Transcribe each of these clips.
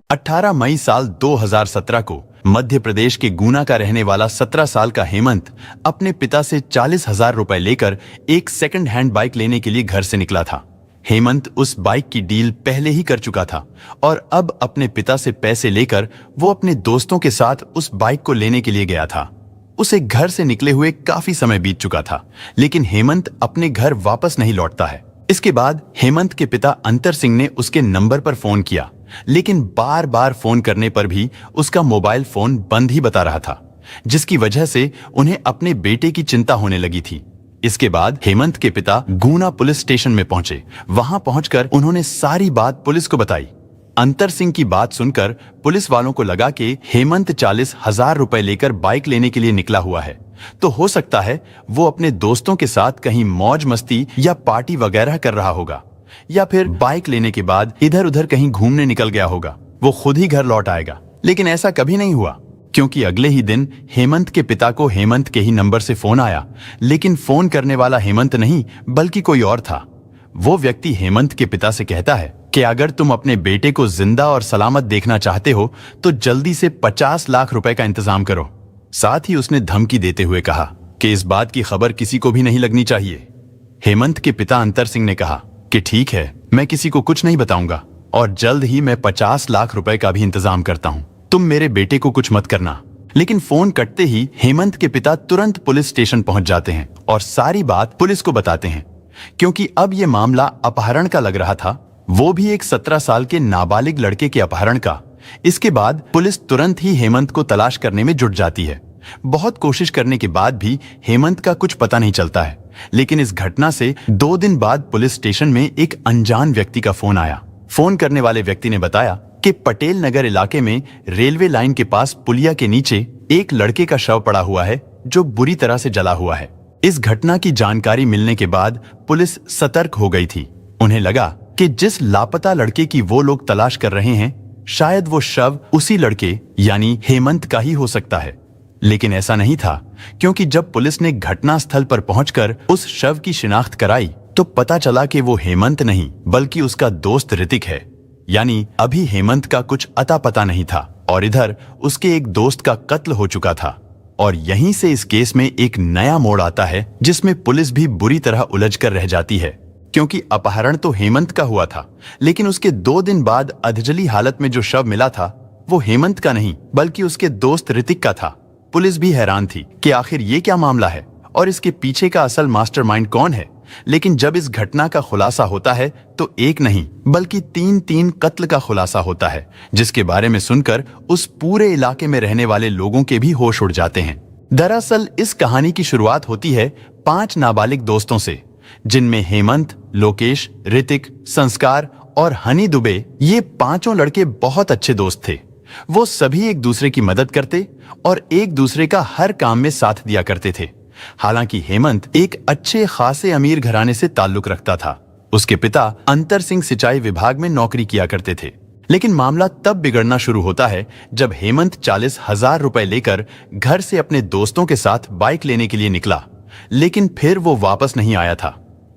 18 मई साल 2017 को मध्य प्रदेश के गुना का रहने वाला 17 साल का हेमंत अपने पिता से 40,000 रुपए लेकर एक सेकंड हैंड बाइक लेने के लिए घर से निकला था। हेमंत उस बाइक की डील पहले ही कर चुका था और अब अपने पिता से पैसे लेकर वो अपने दोस्तों के साथ उस बाइक को लेने के लिए गया था। उसे घर से निकले हुए काफी समय बीत चुका था, लेकिन हेमंत अपने घर वापस नहीं लौटता है। इसके बाद हेमंत के पिता अंतर सिंह ने उसके नंबर पर फोन किया, लेकिन बार बार फोन करने पर भी उसका मोबाइल फोन बंद ही बता रहा था, जिसकी वजह से उन्हें अपने बेटे की चिंता होने लगी थी। इसके बाद हेमंत के पिता गुना पुलिस स्टेशन में पहुंचे। वहां पहुंचकर उन्होंने सारी बात पुलिस को बताई। अंतर सिंह की बात सुनकर पुलिस वालों को लगा कि हेमंत 40,000 रुपए लेकर बाइक लेने के लिए निकला हुआ है, तो हो सकता है वो अपने दोस्तों के साथ कहीं मौज मस्ती या पार्टी वगैरह कर रहा होगा, या फिर बाइक लेने के बाद इधर उधर कहीं घूमने निकल गया होगा। वो खुद ही घर लौट आएगा। लेकिन ऐसा कभी नहीं हुआ, क्योंकि अगले ही दिन हेमंत के पिता को हेमंत के ही नंबर से फोन आया, लेकिन फोन करने वाला हेमंत नहीं बल्कि कोई और था। वो व्यक्ति हेमंत के पिता से कहता है कि अगर तुम अपने बेटे को जिंदा और सलामत देखना चाहते हो तो जल्दी से 50 लाख रुपए का इंतजाम करो। साथ ही उसने धमकी देते हुए कहा कि इस बात की खबर किसी को भी नहीं लगनी चाहिए। हेमंत के पिता अंतर सिंह ने कहा कि ठीक है, मैं किसी को कुछ नहीं बताऊंगा और जल्द ही मैं 50 लाख रुपए का भी इंतजाम करता हूं। तुम मेरे बेटे को कुछ मत करना। लेकिन फोन कटते ही हेमंत के पिता तुरंत पुलिस स्टेशन पहुंच जाते हैं और सारी बात पुलिस को बताते हैं, क्योंकि अब यह मामला अपहरण का लग रहा था, वो भी एक 17 साल के नाबालिग लड़के के अपहरण का। इसके बाद पुलिस तुरंत ही हेमंत को तलाश करने में जुट जाती है। बहुत कोशिश करने के बाद भी हेमंत का कुछ पता नहीं चलता है, लेकिन इस घटना से 2 दिन बाद पुलिस स्टेशन में एक अनजान व्यक्ति का फोन आया। फोन करने वाले व्यक्ति ने बताया कि पटेल नगर इलाके में रेलवे लाइन के पास पुलिया के नीचे एक लड़के का शव पड़ा हुआ है, जो बुरी तरह से जला हुआ है। इस घटना की जानकारी मिलने के बाद पुलिस सतर्क हो गई थी। उन्हें लगा कि जिस लापता लड़के की वो लोग तलाश कर रहे हैं, शायद वो शव उसी लड़के यानी हेमंत का ही हो सकता है। लेकिन ऐसा नहीं था, क्योंकि जब पुलिस ने घटना स्थल पर पहुंचकर उस शव की शिनाख्त कराई तो पता चला कि वो हेमंत नहीं बल्कि उसका दोस्त ऋतिक है। यानी अभी हेमंत का कुछ अता पता नहीं था और इधर उसके एक दोस्त का कत्ल हो चुका था। और यहीं से इस केस में एक नया मोड़ आता है, जिसमें पुलिस भी बुरी तरह उलझ कर रह जाती है, क्योंकि अपहरण तो हेमंत का हुआ था, लेकिन उसके 2 दिन बाद अधजली हालत में जो शव मिला था वो हेमंत का नहीं बल्कि उसके दोस्त ऋतिक का था। पुलिस भी हैरान थी कि आखिर ये क्या मामला है और इसके पीछे का असल मास्टरमाइंड कौन है। लेकिन जब इस घटना का खुलासा होता है तो एक नहीं बल्कि 3 कत्ल का खुलासा होता है, जिसके बारे में सुनकर उस पूरे इलाके में रहने वाले लोगों के भी होश उड़ जाते हैं। दरअसल इस कहानी की शुरुआत होती है 5 नाबालिग दोस्तों से, जिनमें हेमंत, लोकेश, ऋतिक, संस्कार और हनी दुबे, ये 5 लड़के बहुत अच्छे दोस्त थे। वो सभी एक दूसरे की मदद करते और एक दूसरे का हर काम में साथ दिया करते थे। हालांकि हेमंत एक अच्छे खासे अमीर घराने से ताल्लुक रखता था। उसके पिता अंतर सिंह सिंचाई विभाग में नौकरी किया करते थे। लेकिन मामला तब बिगड़ना शुरू होता है जब हेमंत 40,000 रुपए लेकर घर से अपने दोस्तों के साथ बाइक लेने के लिए निकला, लेकिन फिर वो वापस नहीं आया था।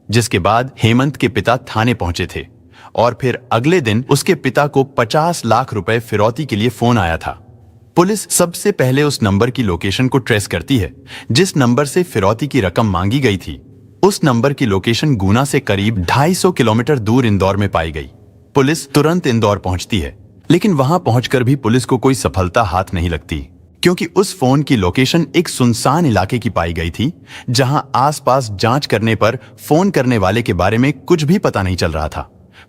जिसके बाद हेमंत के पिता थाने पहुंचे थे और फिर अगले दिन उसके पिता को 50 लाख रुपए फिरौती के लिए फोन आया था। पुलिस सबसे पहले उस नंबर की लोकेशन को ट्रेस करती है जिस नंबर से फिरौती की रकम मांगी गई थी। उस नंबर की लोकेशन गुना से करीब 250 किलोमीटर दूर इंदौर में पाई गई। पुलिस तुरंत इंदौर पहुंचती है, लेकिन वहां पहुंचकर भी पुलिस को कोई सफलता हाथ नहीं लगती, क्योंकि उस फोन की लोकेशन एक सुनसान इलाके की पाई गई थी, जहां आसपास जांच करने पर फोन करने वाले के बारे में कुछ भी पता नहीं चल रहा था।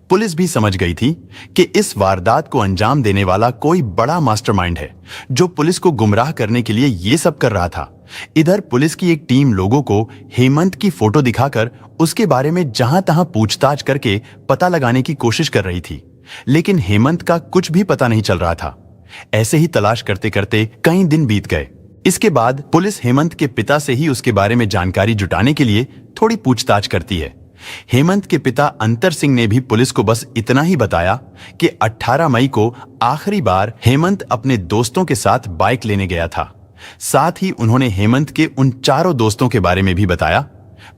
पुलिस भी समझ गई थी कि इस वारदात को अंजाम देने वाला कोई बड़ा मास्टरमाइंड है, जो पुलिस को गुमराह करने के लिए ये सब कर रहा था। इधर पुलिस की एक टीम लोगों को हेमंत की फोटो दिखाकर उसके बारे में जहां तहां पूछताछ करके पता लगाने की कोशिश कर रही थी, लेकिन हेमंत का कुछ भी पता नहीं चल रहा था। ऐसे ही तलाश करते करते कई दिन बीत गए। इसके बाद पुलिस हेमंत के पिता से ही उसके बारे में जानकारी जुटाने के लिए थोड़ी पूछताछ करती है। हेमंत के पिता अंतर सिंह ने भी पुलिस को बस इतना ही बताया कि 18 मई को आखिरी बार हेमंत अपने दोस्तों के साथ बाइक लेने गया था। साथ ही उन्होंने हेमंत के उन 4 दोस्तों के बारे में भी बताया।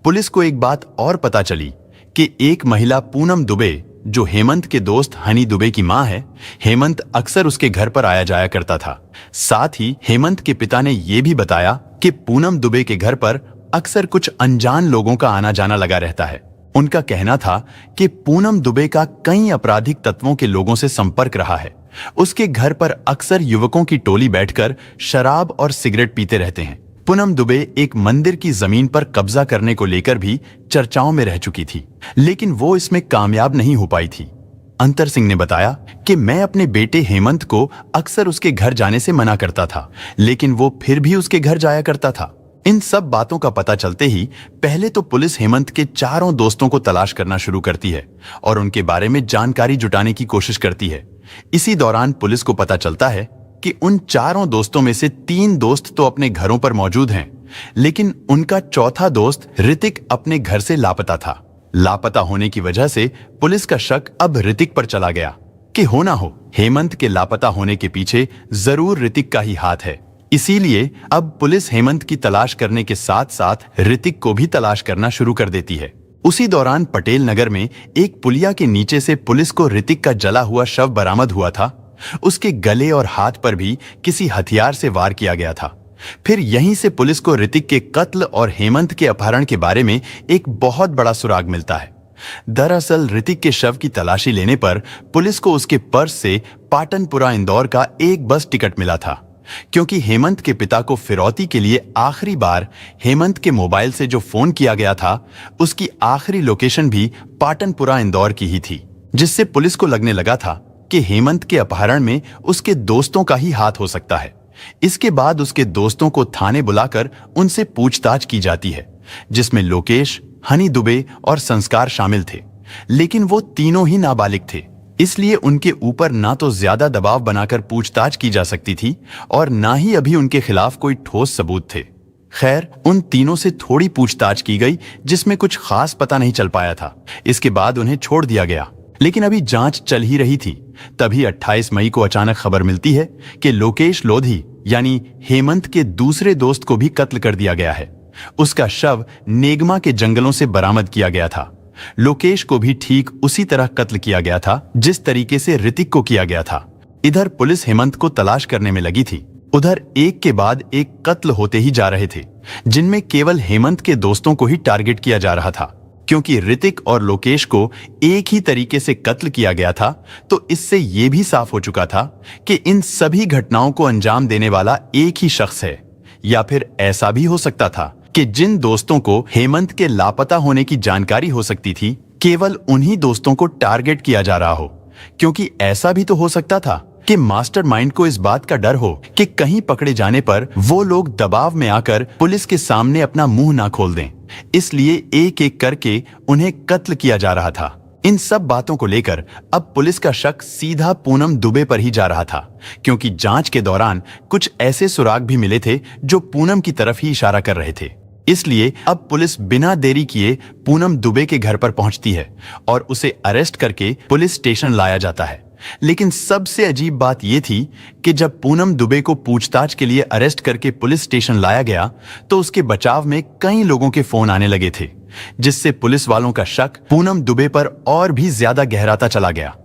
पुलिस को एक बात और पता चली कि एक महिला पूनम दुबे, जो हेमंत के दोस्त हनी दुबे की मां है, हेमंत अक्सर उसके घर पर आया जाया करता था। साथ ही हेमंत के पिता ने यह भी बताया कि पूनम दुबे के घर पर अक्सर कुछ अनजान लोगों का आना जाना लगा रहता है। उनका कहना था कि पूनम दुबे का कई आपराधिक तत्वों के लोगों से संपर्क रहा है। उसके घर पर अक्सर युवकों की टोली बैठकर शराब और सिगरेट पीते रहते हैं। पूनम दुबे एक मंदिर की जमीन पर कब्जा करने को लेकर भी चर्चाओं में रह चुकी थी, लेकिन वो इसमें कामयाब नहीं हो पाई थी। अंतर सिंह ने बताया कि मैं अपने बेटे हेमंत को अक्सर उसके घर जाने से मना करता था, लेकिन वो फिर भी उसके घर जाया करता था। इन सब बातों का पता चलते ही पहले तो पुलिस हेमंत के चारों दोस्तों को तलाश करना शुरू करती है और उनके बारे में जानकारी जुटाने की कोशिश करती है। इसी दौरान पुलिस को पता चलता है कि उन चारों दोस्तों में से 3 दोस्त तो अपने घरों पर मौजूद हैं, लेकिन उनका चौथा दोस्त ऋतिक अपने घर से लापता था। लापता होने की वजह से पुलिस का शक अब ऋतिक पर चला गया कि हो ना हो हेमंत के लापता होने के पीछे जरूर ऋतिक का ही हाथ है। इसीलिए अब पुलिस हेमंत की तलाश करने के साथ साथ ऋतिक को भी तलाश करना शुरू कर देती है। उसी दौरान पटेल नगर में एक पुलिया के नीचे से पुलिस को ऋतिक का जला हुआ शव बरामद हुआ था। उसके गले और हाथ पर भी किसी हथियार से वार किया गया था। फिर यहीं से पुलिस को ऋतिक के कत्ल और हेमंत के अपहरण के बारे में एक बहुत बड़ा सुराग मिलता है। दरअसल ऋतिक के शव की तलाशी लेने पर पुलिस को उसके पर्स से पाटनपुरा इंदौर का एक बस टिकट मिला था, क्योंकि हेमंत के पिता को फिरौती के लिए आखिरी बार हेमंत के मोबाइल से जो फोन किया गया था उसकी आखिरी लोकेशन भी पाटनपुरा इंदौर की ही थी, जिससे पुलिस को लगने लगा था कि हेमंत के अपहरण में उसके दोस्तों का ही हाथ हो सकता है। इसके बाद उसके दोस्तों को थाने बुलाकर उनसे पूछताछ की जाती है, जिसमें लोकेश, हनी दुबे और संस्कार शामिल थे, लेकिन वो तीनों ही नाबालिग थे। इसलिए उनके ऊपर ना तो ज्यादा दबाव बनाकर पूछताछ की जा सकती थी और ना ही अभी उनके खिलाफ कोई ठोस सबूत थे। खैर, उन तीनों से थोड़ी पूछताछ की गई, जिसमें कुछ खास पता नहीं चल पाया था। इसके बाद उन्हें छोड़ दिया गया, लेकिन अभी जांच चल ही रही थी। तभी 28 मई को अचानक खबर मिलती है कि लोकेश लोधी यानी हेमंत के दूसरे दोस्त को भी कत्ल कर दिया गया है। उसका शव नेगमा के जंगलों से बरामद किया गया था। लोकेश को भी ठीक उसी तरह कत्ल किया गया था जिस तरीके से ऋतिक को किया गया था। इधर पुलिस हेमंत को तलाश करने में लगी थी, उधर एक के बाद एक कत्ल होते ही जा रहे थे, जिनमें केवल हेमंत के दोस्तों को ही टारगेट किया जा रहा था। क्योंकि ऋतिक और लोकेश को एक ही तरीके से कत्ल किया गया था, तो इससे यह भी साफ हो चुका था कि इन सभी घटनाओं को अंजाम देने वाला एक ही शख्स है। या फिर ऐसा भी हो सकता था कि जिन दोस्तों को हेमंत के लापता होने की जानकारी हो सकती थी, केवल उन्हीं दोस्तों को टारगेट किया जा रहा हो। क्योंकि ऐसा भी तो हो सकता था कि मास्टरमाइंड को इस बात का डर हो कि कहीं पकड़े जाने पर वो लोग दबाव में आकर पुलिस के सामने अपना मुंह ना खोल दें, इसलिए एक एक करके उन्हें कत्ल किया जा रहा था। इन सब बातों को लेकर अब पुलिस का शक सीधा पूनम दुबे पर ही जा रहा था, क्योंकि जांच के दौरान कुछ ऐसे सुराग भी मिले थे जो पूनम की तरफ ही इशारा कर रहे थे। इसलिए अब पुलिस बिना देरी किए पूनम दुबे के घर पर पहुंचती है और उसे अरेस्ट करके पुलिस स्टेशन लाया जाता है। लेकिन सबसे अजीब बात यह थी कि जब पूनम दुबे को पूछताछ के लिए अरेस्ट करके पुलिस स्टेशन लाया गया, तो उसके बचाव में कई लोगों के फोन आने लगे थे, जिससे पुलिस वालों का शक पूनम दुबे पर और भी ज्यादा गहराता चला गया।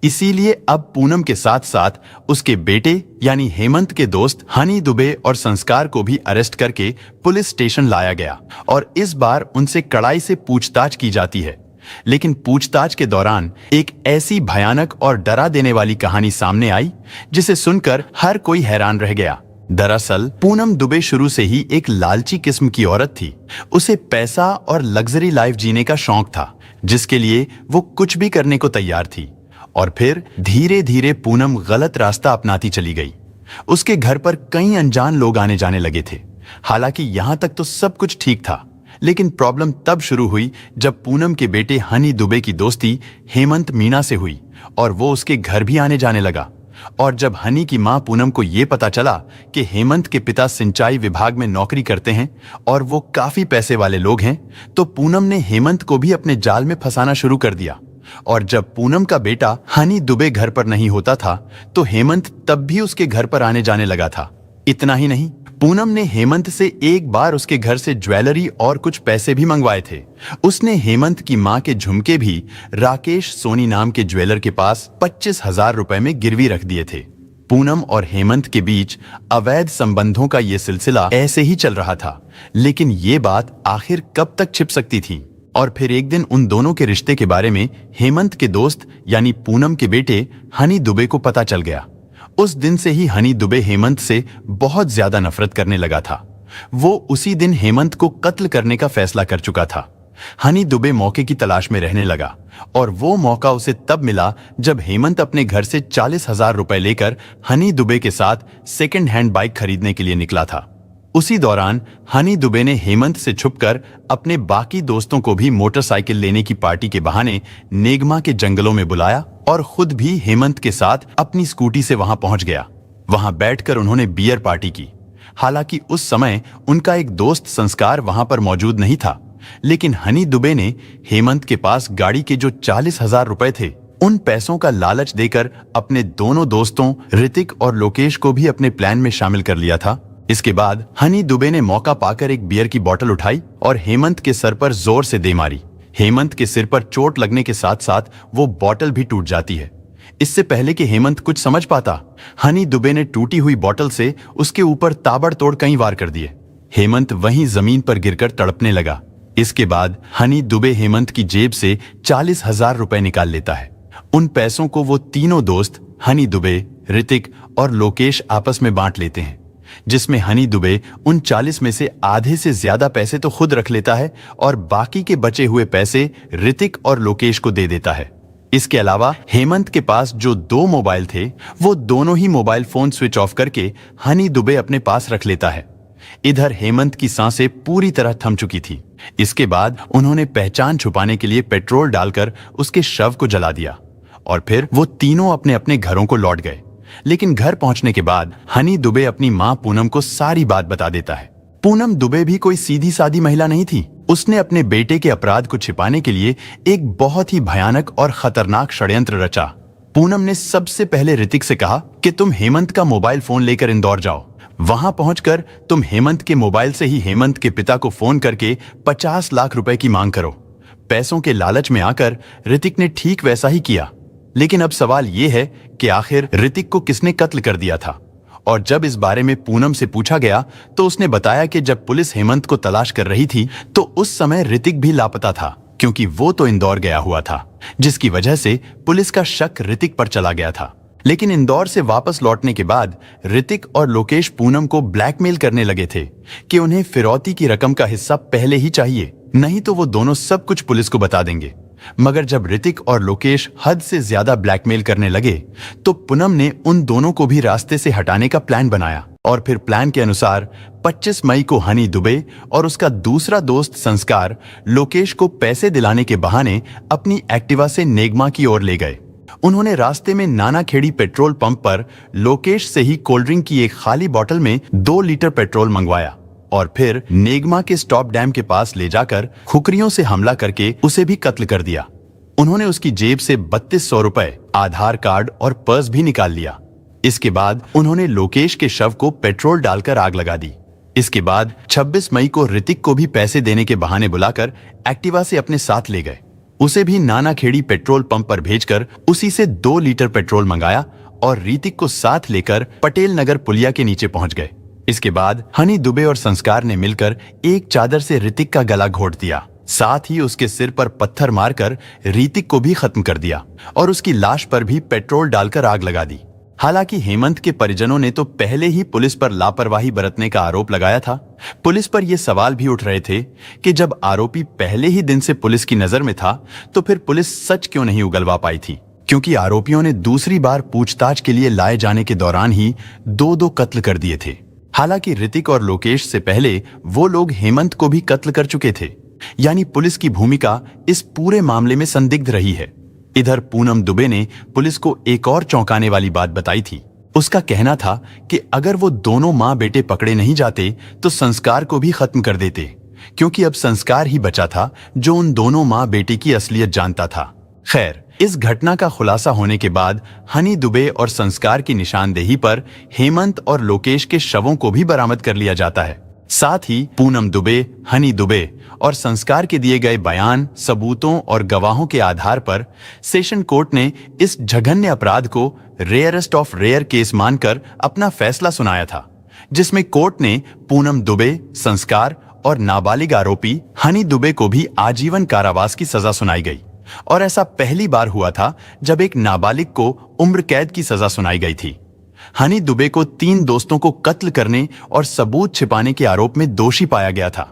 इसीलिए अब पूनम के साथ साथ उसके बेटे यानी हेमंत के दोस्त हनी दुबे और संस्कार को भी अरेस्ट करके पुलिस स्टेशन लाया गया और इस बार उनसे कड़ाई से पूछताछ की जाती है। लेकिन पूछताछ के दौरान एक ऐसी भयानक और डरा देने वाली कहानी सामने आई जिसे सुनकर हर कोई हैरान रह गया। दरअसल पूनम दुबे शुरू से ही एक लालची किस्म की औरत थी। उसे पैसा और लग्जरी लाइफ जीने का शौक था, जिसके लिए वो कुछ भी करने को तैयार थी। और फिर धीरे धीरे पूनम गलत रास्ता अपनाती चली गई। उसके घर पर कई अनजान लोग आने जाने लगे थे। हालांकि यहां तक तो सब कुछ ठीक था, लेकिन प्रॉब्लम तब शुरू हुई जब पूनम के बेटे हनी दुबे की दोस्ती हेमंत मीणा से हुई और वो उसके घर भी आने जाने लगा। और जब हनी की मां पूनम को यह पता चला कि हेमंत के पिता सिंचाई विभाग में नौकरी करते हैं और वो काफी पैसे वाले लोग हैं, तो पूनम ने हेमंत को भी अपने जाल में फंसाना शुरू कर दिया। और जब पूनम का बेटा हनी दुबे घर पर नहीं होता था, तो हेमंत तब भी उसके घर पर आने जाने लगा था। इतना ही नहीं, पूनम ने हेमंत से एक बार उसके घर से ज्वेलरी और कुछ पैसे भी मंगवाए थे। उसने हेमंत की मां के झुमके भी राकेश सोनी नाम के ज्वेलर के पास 25,000 रुपए में गिरवी रख दिए थे। पूनम और हेमंत के बीच अवैध संबंधों का यह सिलसिला ऐसे ही चल रहा था, लेकिन ये बात आखिर कब तक छिप सकती थी? और फिर एक दिन उन दोनों के रिश्ते के बारे में हेमंत के दोस्त यानी पूनम के बेटे हनी दुबे को पता चल गया। उस दिन से ही हनी दुबे हेमंत से बहुत ज्यादा नफरत करने लगा था। वो उसी दिन हेमंत को कत्ल करने का फैसला कर चुका था। हनी दुबे मौके की तलाश में रहने लगा और वो मौका उसे तब मिला जब हेमंत अपने घर से 40,000 रुपए लेकर हनी दुबे के साथ सेकंड हैंड बाइक खरीदने के लिए निकला था। उसी दौरान हनी दुबे ने हेमंत से छुपकर अपने बाकी दोस्तों को भी मोटरसाइकिल लेने की पार्टी के बहाने नेगमा के जंगलों में बुलाया और खुद भी हेमंत के साथ अपनी स्कूटी से वहां पहुंच गया। वहां बैठकर उन्होंने बियर पार्टी की। हालांकि उस समय उनका एक दोस्त संस्कार वहां पर मौजूद नहीं था, लेकिन हनी दुबे ने हेमंत के पास गाड़ी के जो 40,000 रुपए थे, उन पैसों का लालच देकर अपने दोनों दोस्तों ऋतिक और लोकेश को भी अपने प्लान में शामिल कर लिया था। इसके बाद हनी दुबे ने मौका पाकर एक बियर की बोतल उठाई और हेमंत के सर पर जोर से दे मारी। हेमंत के सिर पर चोट लगने के साथ साथ वो बोतल भी टूट जाती है। इससे पहले कि हेमंत कुछ समझ पाता, हनी दुबे ने टूटी हुई बोतल से उसके ऊपर ताबड़तोड़ कई वार कर दिए। हेमंत वहीं जमीन पर गिरकर तड़पने लगा। इसके बाद हनी दुबे हेमंत की जेब से 40,000 रुपए निकाल लेता है। उन पैसों को वो तीनों दोस्त हनी दुबे, ऋतिक और लोकेश आपस में बांट लेते हैं, जिसमें हनी दुबे उन 40 में से आधे से ज्यादा पैसे तो खुद रख लेता है और बाकी के बचे हुए पैसे ऋतिक और लोकेश को दे देता है। इसके अलावा हेमंत के पास जो 2 मोबाइल थे, वो दोनों ही मोबाइल फोन स्विच ऑफ करके हनी दुबे अपने पास रख लेता है। इधर हेमंत की सांसें पूरी तरह थम चुकी थी। इसके बाद उन्होंने पहचान छुपाने के लिए पेट्रोल डालकर उसके शव को जला दिया और फिर वो तीनों अपने अपने घरों को लौट गए। लेकिन घर पहुंचने के बाद हनी दुबे अपनी मां पूनम को सारी बात बता देता है। पूनम दुबे भी कोई सीधी सादी महिला नहीं थी। उसने अपने बेटे के अपराध को छिपाने के लिए एक बहुत ही भयानक और खतरनाक षड्यंत्र रचा। पूनम ने सबसे पहले ऋतिक से कहा कि तुम हेमंत का मोबाइल फोन लेकर इंदौर जाओ। वहां पहुंचकर तुम हेमंत के मोबाइल से ही हेमंत के पिता को फोन करके 50 लाख रुपए की मांग करो। पैसों के लालच में आकर ऋतिक ने ठीक वैसा ही किया। लेकिन अब सवाल यह है कि आखिर ऋतिक को किसने कत्ल कर दिया था? और जब इस बारे में पूनम से पूछा गया तो उसने बताया कि जब पुलिस हेमंत को तलाश कर रही थी तो उस समय ऋतिक भी लापता था, क्योंकि वो तो इंदौर गया हुआ था, जिसकी वजह से पुलिस का शक ऋतिक पर चला गया था। लेकिन इंदौर से वापस लौटने के बाद ऋतिक और लोकेश पूनम को ब्लैकमेल करने लगे थे कि उन्हें फिरौती की रकम का हिस्सा पहले ही चाहिए, नहीं तो वो दोनों सब कुछ पुलिस को बता देंगे। मगर जब ऋतिक और लोकेश हद से ज्यादा ब्लैकमेल करने लगे तो पूनम ने उन दोनों को भी रास्ते से हटाने का प्लान बनाया और फिर प्लान के अनुसार 25 मई को हनी दुबे और उसका दूसरा दोस्त संस्कार लोकेश को पैसे दिलाने के बहाने अपनी एक्टिवा से नेगमा की ओर ले गए। उन्होंने रास्ते में नानाखेड़ी पेट्रोल पंप पर लोकेश से ही कोल्ड ड्रिंक की एक खाली बोतल में 2 लीटर पेट्रोल मंगवाया और फिर नेगमा के स्टॉप डैम के पास ले जाकर खुकरियों से हमला करके उसे भी कत्ल कर दिया। उन्होंने उसकी जेब से 3200 रुपए, आधार कार्ड और पर्स भी निकाल लिया। इसके बाद उन्होंने लोकेश के शव को पेट्रोल डालकर आग लगा दी। इसके बाद 26 मई को ऋतिक को भी पैसे देने के बहाने बुलाकर एक्टिवा से अपने साथ ले गए। उसे भी नानाखेड़ी पेट्रोल पंप पर भेजकर उसी से 2 लीटर पेट्रोल मंगाया और ऋतिक को साथ लेकर पटेल नगर पुलिया के नीचे पहुंच गए। इसके बाद हनी दुबे और संस्कार ने मिलकर एक चादर से ऋतिक का गला घोट दिया, साथ ही उसके सिर पर पत्थर मारकर ऋतिक को भी खत्म कर दिया और उसकी लाश पर भी पेट्रोल डालकर आग लगा दी। हालांकि हेमंत के परिजनों ने तो पहले ही पुलिस पर लापरवाही बरतने का आरोप लगाया था। पुलिस पर यह सवाल भी उठ रहे थे कि जब आरोपी पहले ही दिन से पुलिस की नजर में था तो फिर पुलिस सच क्यों नहीं उगलवा पाई थी, क्योंकि आरोपियों ने दूसरी बार पूछताछ के लिए लाए जाने के दौरान ही 2-2 कत्ल कर दिए थे। हालांकि ऋतिक और लोकेश से पहले वो लोग हेमंत को भी कत्ल कर चुके थे, यानी पुलिस की भूमिका इस पूरे मामले में संदिग्ध रही है। इधर पूनम दुबे ने पुलिस को एक और चौंकाने वाली बात बताई थी। उसका कहना था कि अगर वो दोनों माँ बेटे पकड़े नहीं जाते तो संस्कार को भी खत्म कर देते, क्योंकि अब संस्कार ही बचा था जो उन दोनों माँ बेटे की असलियत जानता था। खैर, इस घटना का खुलासा होने के बाद हनी दुबे और संस्कार की निशानदेही पर हेमंत और लोकेश के शवों को भी बरामद कर लिया जाता है। साथ ही पूनम दुबे, हनी दुबे और संस्कार के दिए गए बयान, सबूतों और गवाहों के आधार पर सेशन कोर्ट ने इस जघन्य अपराध को रेयरेस्ट ऑफ रेयर केस मानकर अपना फैसला सुनाया था, जिसमें कोर्ट ने पूनम दुबे, संस्कार और नाबालिग आरोपी हनी दुबे को भी आजीवन कारावास की सजा सुनाई गई। और ऐसा पहली बार हुआ था जब एक नाबालिग को उम्र कैद की सजा सुनाई गई थी। हनी दुबे को 3 दोस्तों को कत्ल करने और सबूत छिपाने के आरोप में दोषी पाया गया था।